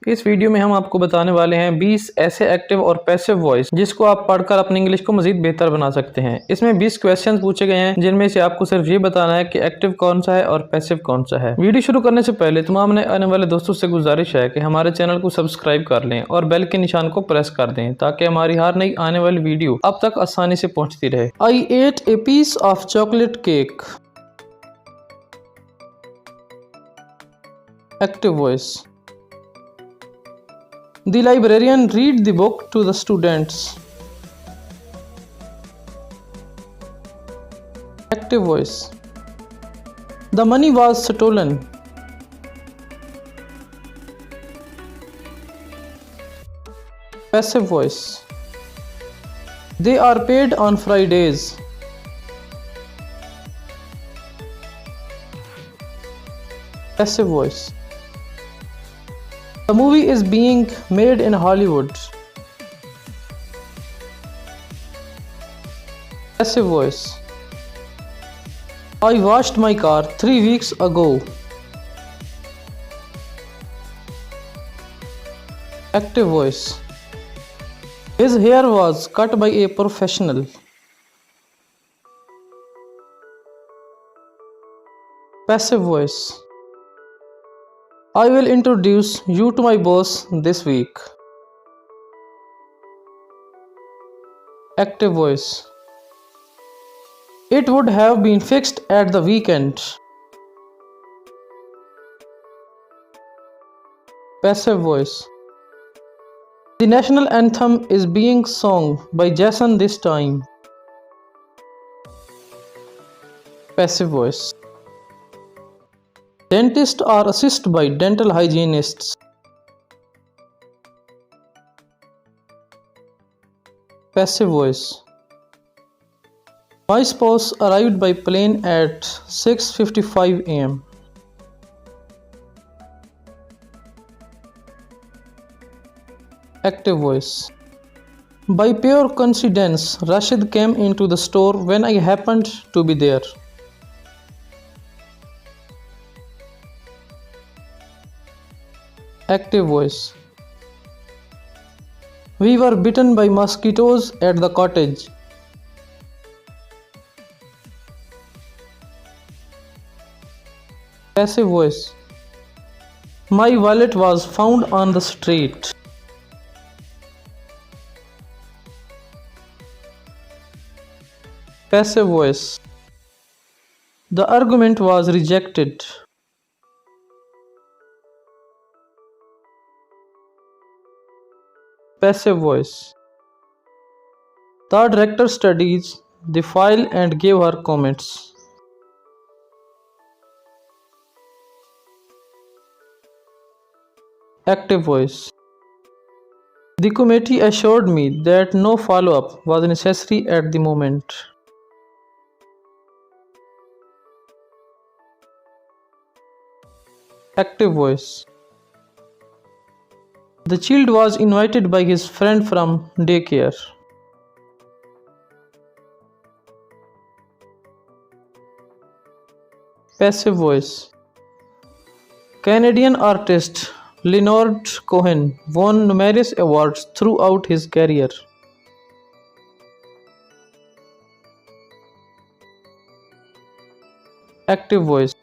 इस वीडियो में हम आपको बताने वाले हैं 20 ऐसे एक्टिव और पैसिव वॉइस जिसको आप पढ़कर अपनी इंग्लिश को मजीद बेहतर बना सकते हैं। इसमें 20 क्वेश्चंस पूछे गए हैं जिनमें से आपको सिर्फ ये बताना है कि एक्टिव कौन सा है और पैसिव कौन सा है। वीडियो शुरू करने से पहले तमाम नए आने वाले दोस्तों से गुजारिश है कि हमारे चैनल को सब्सक्राइब कर लें और बेल के निशान को प्रेस कर दें ताकि हमारी हर नई आने वाली वीडियो अब तक आसानी से पहुँचती रहे। I ate a piece of chocolate cake. Active voice. The librarian read the book to the students. Active voice. The money was stolen. Passive voice. They are paid on Fridays. Passive voice. The movie is being made in Hollywood. Passive voice. I washed my car 3 weeks ago. Active voice. His hair was cut by a professional. Passive voice. I will introduce you to my boss this week. Active voice. It would have been fixed at the weekend. Passive voice. The national anthem is being sung by Jason this time. Passive voice. Dentists are assisted by dental hygienists. Passive voice. My spouse arrived by plane at 6:55 a.m. Active voice. By pure coincidence, Rashid came into the store when I happened to be there. Active voice. We were bitten by mosquitoes at the cottage. Passive voice. My wallet was found on the street. Passive voice. The argument was rejected. Passive voice. The director studies the file and gave her comments. Active voice. The committee assured me that no follow-up was necessary at the moment. Active voice. The child was invited by his friend from daycare. Passive voice. Canadian artist Leonard Cohen won numerous awards throughout his career. Active voice.